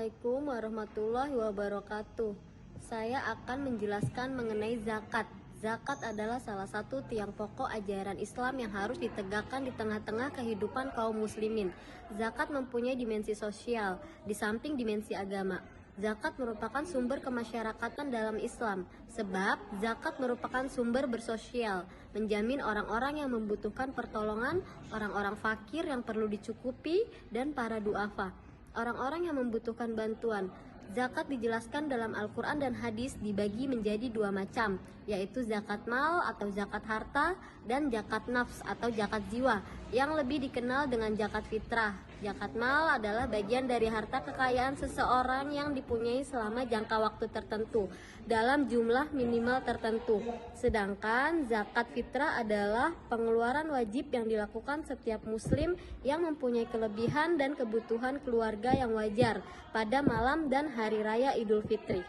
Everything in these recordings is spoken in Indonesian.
Assalamualaikum warahmatullahi wabarakatuh. Saya akan menjelaskan mengenai zakat. Zakat adalah salah satu tiang pokok ajaran Islam yang harus ditegakkan di tengah-tengah kehidupan kaum muslimin. Zakat mempunyai dimensi sosial, di samping dimensi agama. Zakat merupakan sumber kemasyarakatan dalam Islam, sebab zakat merupakan sumber bersosial, menjamin orang-orang yang membutuhkan pertolongan, orang-orang fakir yang perlu dicukupi, dan para duafa, orang-orang yang membutuhkan bantuan. Zakat dijelaskan dalam Al-Quran dan hadis dibagi menjadi dua macam, yaitu zakat mal atau zakat harta dan zakat nafs atau zakat jiwa, yang lebih dikenal dengan zakat fitrah. Zakat mal adalah bagian dari harta kekayaan seseorang yang dipunyai selama jangka waktu tertentu dalam jumlah minimal tertentu. Sedangkan zakat fitrah adalah pengeluaran wajib yang dilakukan setiap muslim yang mempunyai kelebihan dan kebutuhan keluarga yang wajar pada malam dan hari raya Idul Fitri.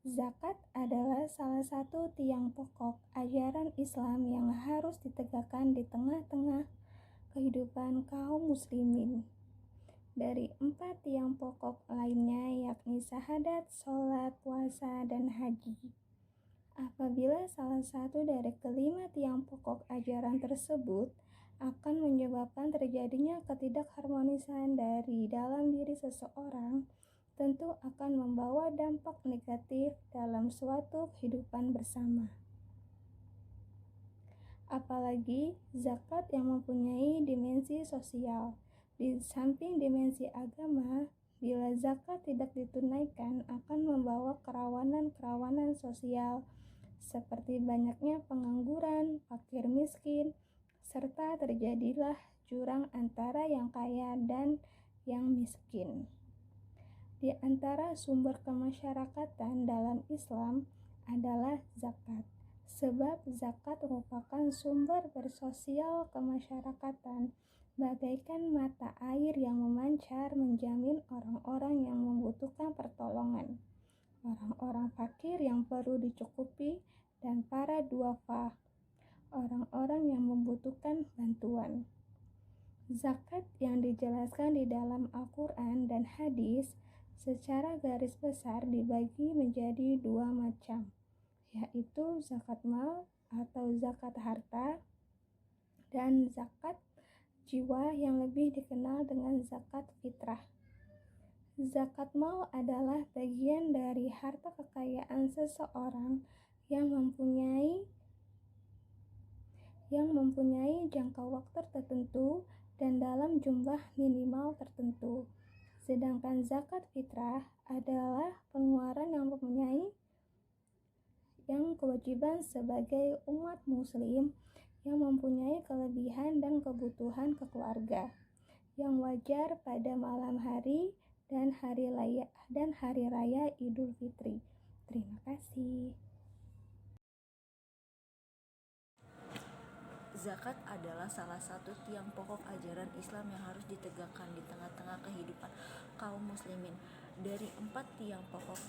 Zakat adalah salah satu tiang pokok ajaran Islam yang harus ditegakkan di tengah-tengah kehidupan kaum muslimin. Dari 4 tiang pokok lainnya yakni syahadat, sholat, puasa, dan haji. Apabila salah satu dari kelima tiang pokok ajaran tersebut akan menyebabkan terjadinya ketidakharmonisan dari dalam diri seseorang, tentu akan membawa dampak negatif dalam suatu kehidupan bersama. Apalagi zakat yang mempunyai dimensi sosial. Di samping dimensi agama, bila zakat tidak ditunaikan akan membawa kerawanan-kerawanan sosial seperti banyaknya pengangguran, fakir miskin, serta terjadilah jurang antara yang kaya dan yang miskin. Di antara sumber kemasyarakatan dalam Islam adalah zakat, sebab zakat merupakan sumber bersosial kemasyarakatan, bagaikan mata air yang memancar menjamin orang-orang yang membutuhkan pertolongan, orang-orang fakir yang perlu dicukupi, dan para duafa, orang-orang yang membutuhkan bantuan. Zakat yang dijelaskan di dalam Al-Quran dan hadis secara garis besar dibagi menjadi dua macam, yaitu zakat mal atau zakat harta dan zakat jiwa yang lebih dikenal dengan zakat fitrah. Zakat mal adalah bagian dari harta kekayaan seseorang yang mempunyai jangka waktu tertentu dan dalam jumlah minimal tertentu. Sedangkan zakat fitrah adalah pengeluaran yang kewajiban sebagai umat muslim yang mempunyai kelebihan dan kebutuhan keluarga yang wajar pada malam hari dan hari raya Idul Fitri. Terima kasih. Zakat adalah salah satu tiang pokok ajaran Islam yang harus ditegakkan di tengah-tengah kehidupan kaum muslimin. Dari 4 tiang pokok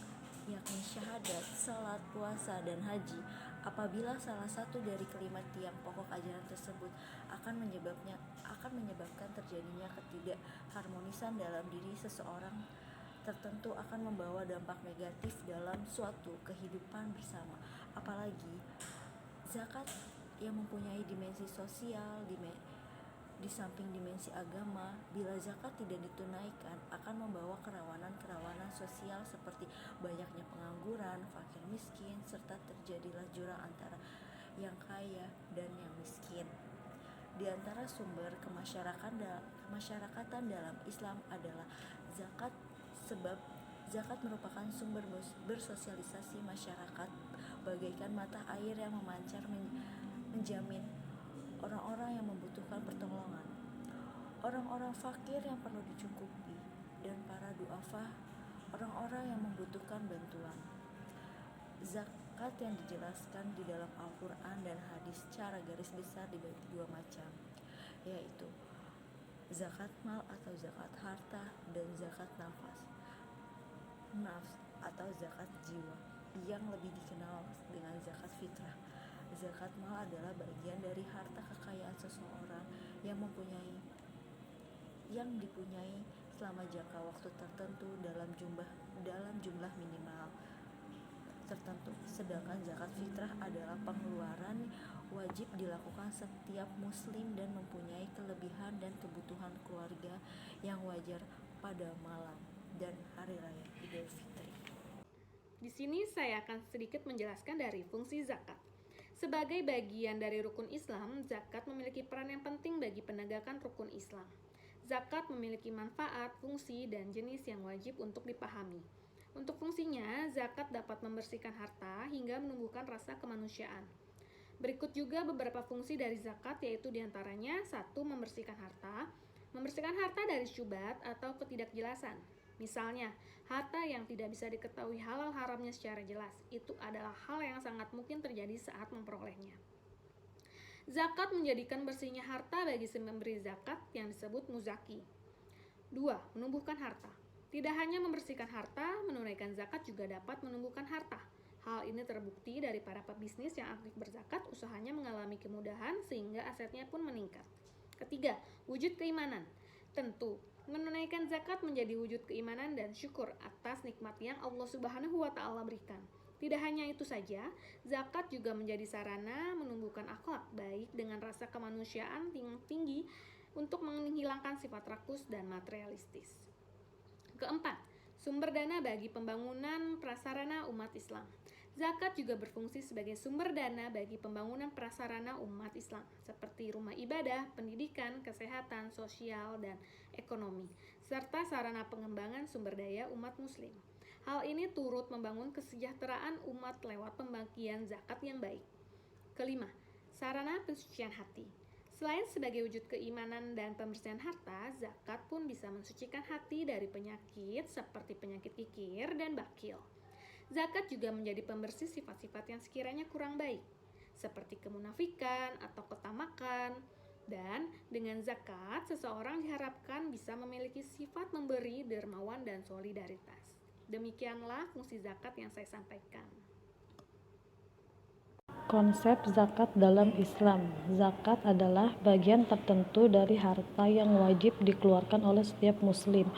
yakni syahadat, salat, puasa, dan haji, apabila salah satu dari kelima tiang pokok ajaran tersebut akan menyebabkan terjadinya ketidakharmonisan dalam diri seseorang tertentu akan membawa dampak negatif dalam suatu kehidupan bersama. Apalagi zakat yang mempunyai dimensi sosial, di samping dimensi agama, bila zakat tidak ditunaikan akan membawa kerawanan-kerawanan sosial seperti banyaknya pengangguran, fakir miskin, serta terjadilah jurang antara yang kaya dan yang miskin. Di antara sumber kemasyarakatan dalam Islam adalah zakat, sebab zakat merupakan sumber bersosialisasi masyarakat bagaikan mata air yang memancar menjamin orang-orang yang membutuhkan pertolongan, orang-orang fakir yang perlu dicukupi, dan para duafa, orang-orang yang membutuhkan bantuan. Zakat yang dijelaskan di dalam Al-Quran dan hadis secara garis besar dibagi dua macam, yaitu zakat mal atau zakat harta dan zakat nafs atau zakat jiwa yang lebih dikenal dengan zakat fitrah. Zakat mal adalah bagian dari harta kekayaan seseorang yang dipunyai selama jangka waktu tertentu dalam jumlah minimal tertentu. Sedangkan zakat fitrah adalah pengeluaran wajib dilakukan setiap muslim dan mempunyai kelebihan dan kebutuhan keluarga yang wajar pada malam dan hari raya Idul Fitri. Di sini saya akan sedikit menjelaskan dari fungsi zakat. Sebagai bagian dari rukun Islam, zakat memiliki peran yang penting bagi penegakan rukun Islam. Zakat memiliki manfaat, fungsi, dan jenis yang wajib untuk dipahami. Untuk fungsinya, zakat dapat membersihkan harta hingga menumbuhkan rasa kemanusiaan. Berikut juga beberapa fungsi dari zakat, yaitu diantaranya 1. Membersihkan harta dari syubhat atau ketidakjelasan. Misalnya, harta yang tidak bisa diketahui halal haramnya secara jelas, itu adalah hal yang sangat mungkin terjadi saat memperolehnya. Zakat menjadikan bersihnya harta bagi si pemberi zakat yang disebut muzaki. 2. Menumbuhkan harta. Tidak hanya membersihkan harta, menunaikan zakat juga dapat menumbuhkan harta. Hal ini terbukti dari para pebisnis yang aktif berzakat, usahanya mengalami kemudahan sehingga asetnya pun meningkat. Ketiga, wujud keimanan. Tentu, menunaikan zakat menjadi wujud keimanan dan syukur atas nikmat yang Allah Subhanahu wa Ta'ala berikan. Tidak hanya itu saja, zakat juga menjadi sarana menumbuhkan akhlak baik dengan rasa kemanusiaan yang tinggi untuk menghilangkan sifat rakus dan materialistis. Keempat, sumber dana bagi pembangunan prasarana umat Islam. Zakat juga berfungsi sebagai sumber dana bagi pembangunan prasarana umat Islam, seperti rumah ibadah, pendidikan, kesehatan, sosial, dan ekonomi, serta sarana pengembangan sumber daya umat muslim. Hal ini turut membangun kesejahteraan umat lewat pembagian zakat yang baik. Kelima, sarana pensucian hati. Selain sebagai wujud keimanan dan pembersihan harta, zakat pun bisa mensucikan hati dari penyakit seperti penyakit kikir dan bakil. Zakat juga menjadi pembersih sifat-sifat yang sekiranya kurang baik, seperti kemunafikan atau ketamakan. Dan dengan zakat, seseorang diharapkan bisa memiliki sifat memberi, dermawan, dan solidaritas. Demikianlah fungsi zakat yang saya sampaikan. Konsep zakat dalam Islam. Zakat adalah bagian tertentu dari harta yang wajib dikeluarkan oleh setiap muslim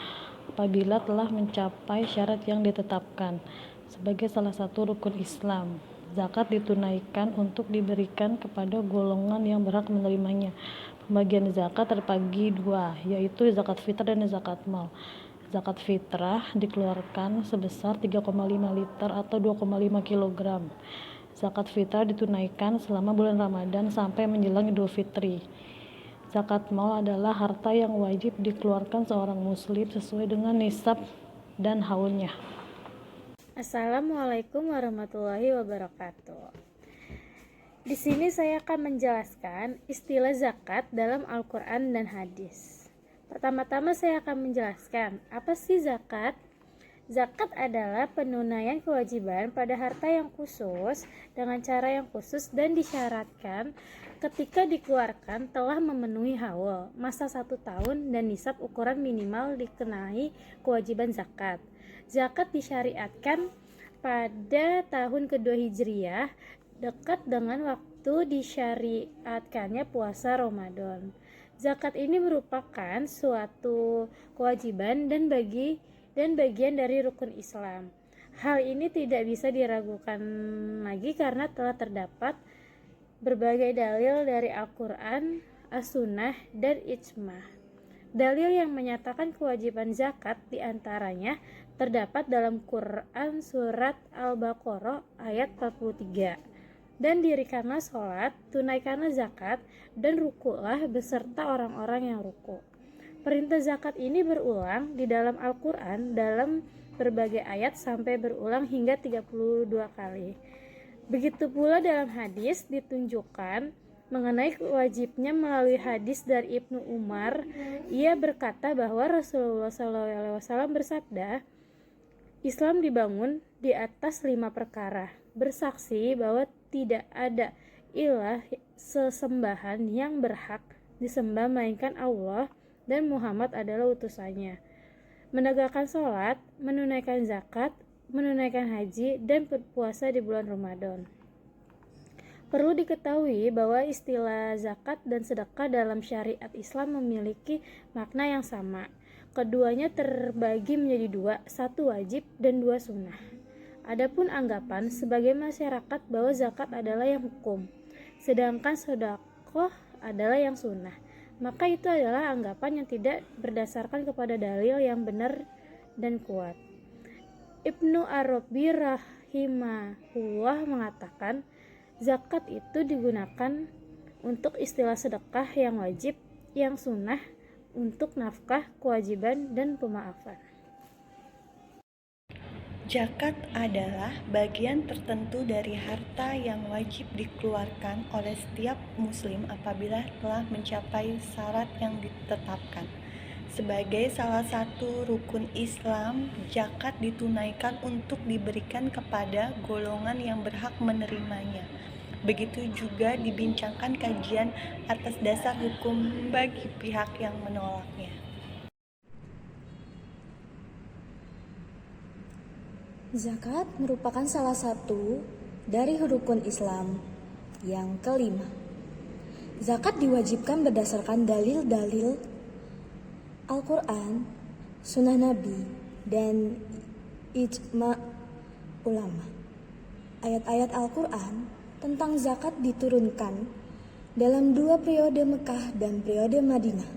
apabila telah mencapai syarat yang ditetapkan. Sebagai salah satu rukun Islam, zakat ditunaikan untuk diberikan kepada golongan yang berhak menerimanya. Pembagian zakat terbagi dua, yaitu zakat fitrah dan zakat mal. Zakat fitrah dikeluarkan sebesar 3,5 liter atau 2,5 kg. Zakat fitrah ditunaikan selama bulan Ramadan sampai menjelang Idul Fitri. Zakat mal adalah harta yang wajib dikeluarkan seorang muslim sesuai dengan nisab dan haulnya. Assalamualaikum warahmatullahi wabarakatuh. Di sini saya akan menjelaskan istilah zakat dalam Al-Quran dan hadis. Pertama-tama saya akan menjelaskan apa sih zakat. Zakat adalah penunaian kewajiban pada harta yang khusus dengan cara yang khusus dan disyaratkan ketika dikeluarkan telah memenuhi haul, masa 1 tahun dan nisab ukuran minimal dikenai kewajiban zakat. Zakat disyariatkan pada tahun kedua Hijriyah, dekat dengan waktu disyariatkannya puasa Ramadan. Zakat ini merupakan suatu kewajiban dan bagian dari rukun Islam. Hal ini tidak bisa diragukan lagi karena telah terdapat berbagai dalil dari Al-Quran, As-Sunnah, dan Ijma'. Dalil yang menyatakan kewajiban zakat diantaranya terdapat dalam Quran surat Al-Baqarah ayat 43. Dan dirikanlah sholat, tunaikanlah zakat, dan rukulah beserta orang-orang yang ruku. Perintah zakat ini berulang di dalam Al-Quran dalam berbagai ayat sampai berulang hingga 32 kali. Begitu pula dalam hadis ditunjukkan mengenai wajibnya melalui hadis dari Ibnu Umar. Ia berkata bahwa Rasulullah SAW bersabda, Islam dibangun di atas 5 perkara. Bersaksi bahwa tidak ada ilah sesembahan yang berhak disembah melainkan Allah dan Muhammad adalah utusannya. Menegakkan sholat, menunaikan zakat, menunaikan haji, dan berpuasa di bulan Ramadan. Perlu diketahui bahwa istilah zakat dan sedekah dalam syariat Islam memiliki makna yang sama. Keduanya terbagi menjadi dua, satu wajib dan dua sunnah. Adapun anggapan sebagai masyarakat bahwa zakat adalah yang hukum, sedangkan sedekah adalah yang sunnah, maka itu adalah anggapan yang tidak berdasarkan kepada dalil yang benar dan kuat. Ibnu Arabi rahimahullah mengatakan, zakat itu digunakan untuk istilah sedekah yang wajib, yang sunnah untuk nafkah, kewajiban, dan pemaafan. Zakat adalah bagian tertentu dari harta yang wajib dikeluarkan oleh setiap muslim apabila telah mencapai syarat yang ditetapkan. Sebagai salah satu rukun Islam, zakat ditunaikan untuk diberikan kepada golongan yang berhak menerimanya. Begitu juga dibincangkan kajian atas dasar hukum bagi pihak yang menolaknya. Zakat merupakan salah satu dari rukun Islam yang kelima. Zakat diwajibkan berdasarkan dalil-dalil Al-Quran, Sunnah Nabi, dan ijma' ulama. Ayat-ayat Al-Quran tentang zakat diturunkan dalam 2 periode Mekah dan periode Madinah.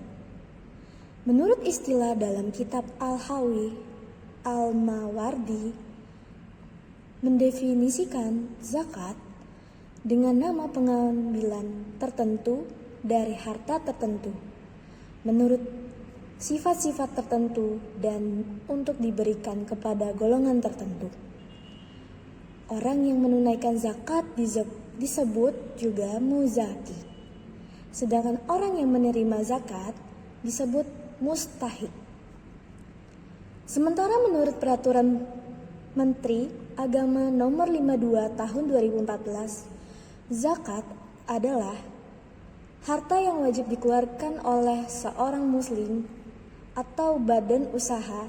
Menurut istilah dalam kitab Al-Hawi Al-Mawardi, mendefinisikan zakat dengan nama pengambilan tertentu dari harta tertentu menurut sifat-sifat tertentu dan untuk diberikan kepada golongan tertentu. Orang yang menunaikan zakat disebut juga muzaki, sedangkan orang yang menerima zakat disebut mustahik. Sementara menurut peraturan Menteri Agama nomor 52 tahun 2014, zakat adalah harta yang wajib dikeluarkan oleh seorang muslim atau badan usaha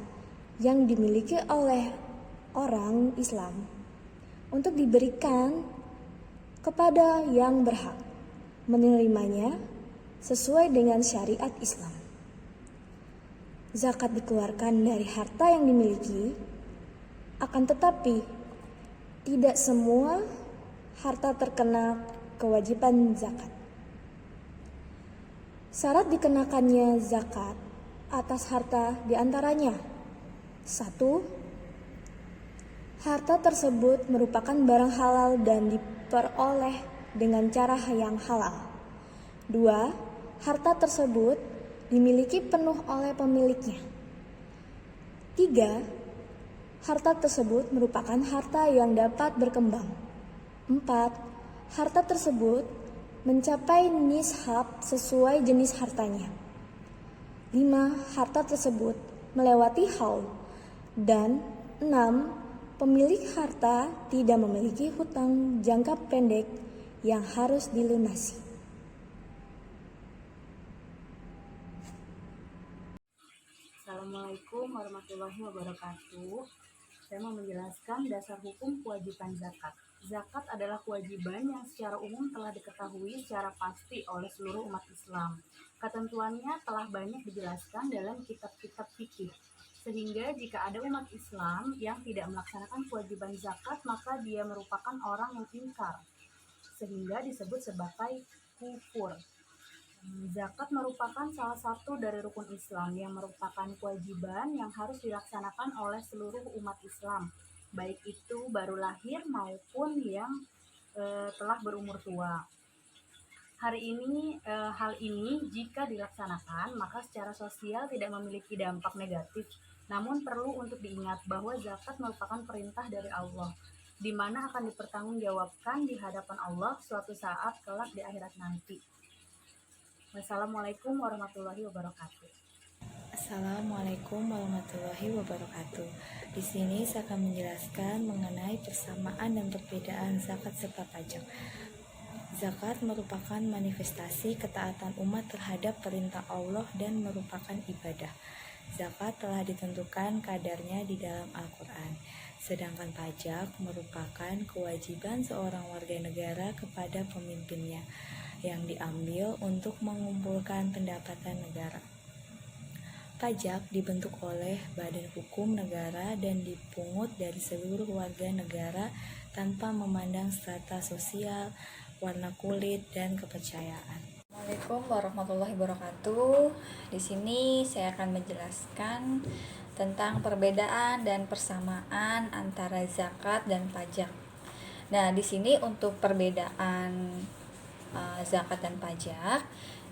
yang dimiliki oleh orang Islam untuk diberikan kepada yang berhak menerimanya sesuai dengan syariat Islam. Zakat dikeluarkan dari harta yang dimiliki, akan tetapi tidak semua harta terkena kewajiban zakat. Syarat dikenakannya zakat atas harta diantaranya: 1. Harta tersebut merupakan barang halal dan diperoleh dengan cara yang halal. 2. Harta tersebut dimiliki penuh oleh pemiliknya. 3. Harta tersebut merupakan harta yang dapat berkembang. 4. Harta tersebut mencapai nishab sesuai jenis hartanya. 5. Harta tersebut melewati haul. Dan 6. Pemilik harta tidak memiliki hutang jangka pendek yang harus dilunasi. Assalamualaikum warahmatullahi wabarakatuh. Saya mau menjelaskan dasar hukum kewajiban zakat. Zakat adalah kewajiban yang secara umum telah diketahui secara pasti oleh seluruh umat Islam. Ketentuannya telah banyak dijelaskan dalam kitab-kitab fikih. Sehingga jika ada umat Islam yang tidak melaksanakan kewajiban zakat, maka dia merupakan orang yang ingkar, sehingga disebut sebagai kufur. Zakat merupakan salah satu dari rukun Islam yang merupakan kewajiban yang harus dilaksanakan oleh seluruh umat Islam, baik itu baru lahir maupun yang telah berumur tua. Hal ini jika dilaksanakan maka secara sosial tidak memiliki dampak negatif, namun perlu untuk diingat bahwa zakat merupakan perintah dari Allah, di mana akan dipertanggungjawabkan di hadapan Allah suatu saat kelak di akhirat nanti. Wassalamualaikum warahmatullahi wabarakatuh. Assalamualaikum warahmatullahi wabarakatuh. Di sini saya akan menjelaskan mengenai persamaan dan perbedaan zakat serta pajak. Zakat merupakan manifestasi ketaatan umat terhadap perintah Allah dan merupakan ibadah. Zakat telah ditentukan kadarnya di dalam Al-Quran. Sedangkan pajak merupakan kewajiban seorang warga negara kepada pemimpinnya yang diambil untuk mengumpulkan pendapatan negara. Pajak dibentuk oleh badan hukum negara dan dipungut dari seluruh warga negara tanpa memandang strata sosial, warna kulit, dan kepercayaan. Assalamualaikum warahmatullahi wabarakatuh. Di sini saya akan menjelaskan tentang perbedaan dan persamaan antara zakat dan pajak. Nah, di sini untuk perbedaan zakat dan pajak,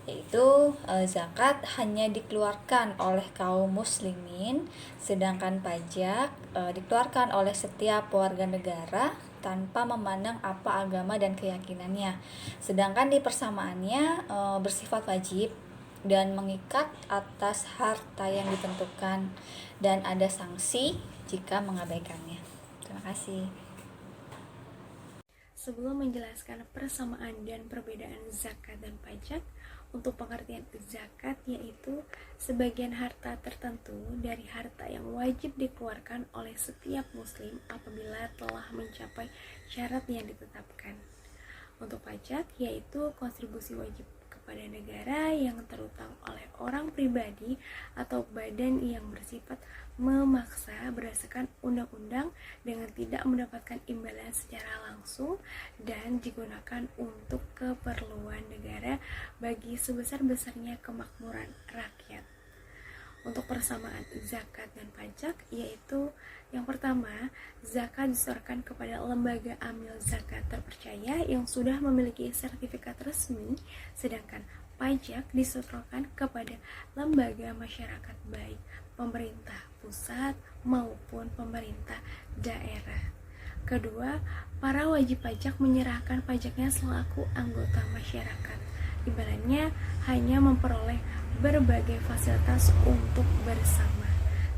yaitu zakat hanya dikeluarkan oleh kaum muslimin, sedangkan pajak dikeluarkan oleh setiap warga negara tanpa memandang apa agama dan keyakinannya. Sedangkan di persamaannya bersifat wajib dan mengikat atas harta yang ditentukan dan ada sanksi jika mengabaikannya. Terima kasih. Sebelum menjelaskan persamaan dan perbedaan zakat dan pajak, untuk pengertian zakat yaitu sebagian harta tertentu dari harta yang wajib dikeluarkan oleh setiap muslim apabila telah mencapai syarat yang ditetapkan. Untuk pajak yaitu kontribusi wajib kepada negara yang terutang oleh orang pribadi atau badan yang bersifat memaksa berdasarkan undang-undang dengan tidak mendapatkan imbalan secara langsung dan digunakan untuk keperluan negara bagi sebesar-besarnya kemakmuran rakyat. Untuk persamaan zakat dan pajak yaitu yang pertama, zakat disetorkan kepada lembaga amil zakat terpercaya yang sudah memiliki sertifikat resmi, sedangkan pajak disetorkan kepada lembaga masyarakat baik pemerintah pusat maupun pemerintah daerah. Kedua, para wajib pajak menyerahkan pajaknya selaku anggota masyarakat. Imbalannya hanya memperoleh berbagai fasilitas untuk bersama.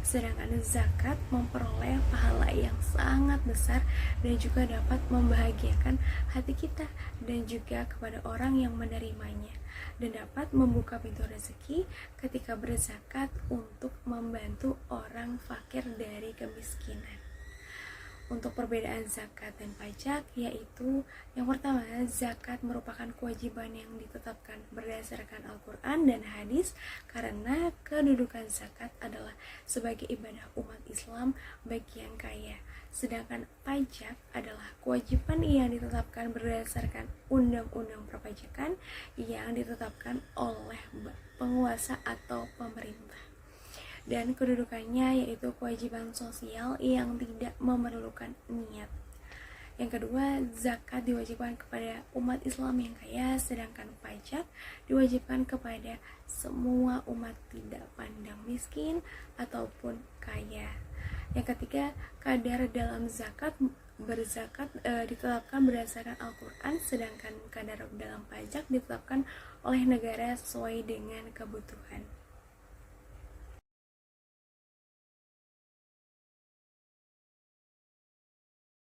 Sedangkan zakat memperoleh pahala yang sangat besar dan juga dapat membahagiakan hati kita dan juga kepada orang yang menerimanya, dan dapat membuka pintu rezeki ketika berzakat untuk membantu orang fakir dari kemiskinan. Untuk perbedaan zakat dan pajak yaitu yang pertama, zakat merupakan kewajiban yang ditetapkan berdasarkan Al-Quran dan hadis karena kedudukan zakat adalah sebagai ibadah umat Islam bagi yang kaya, sedangkan pajak adalah kewajiban yang ditetapkan berdasarkan undang-undang perpajakan yang ditetapkan oleh penguasa atau pemerintah, dan kedudukannya yaitu kewajiban sosial yang tidak memerlukan niat. Yang kedua, zakat diwajibkan kepada umat Islam yang kaya, sedangkan pajak diwajibkan kepada semua umat tidak pandang miskin ataupun kaya. Yang ketiga, kadar dalam zakat berzakat ditetapkan berdasarkan Al-Quran, sedangkan kadar dalam pajak ditetapkan oleh negara sesuai dengan kebutuhan.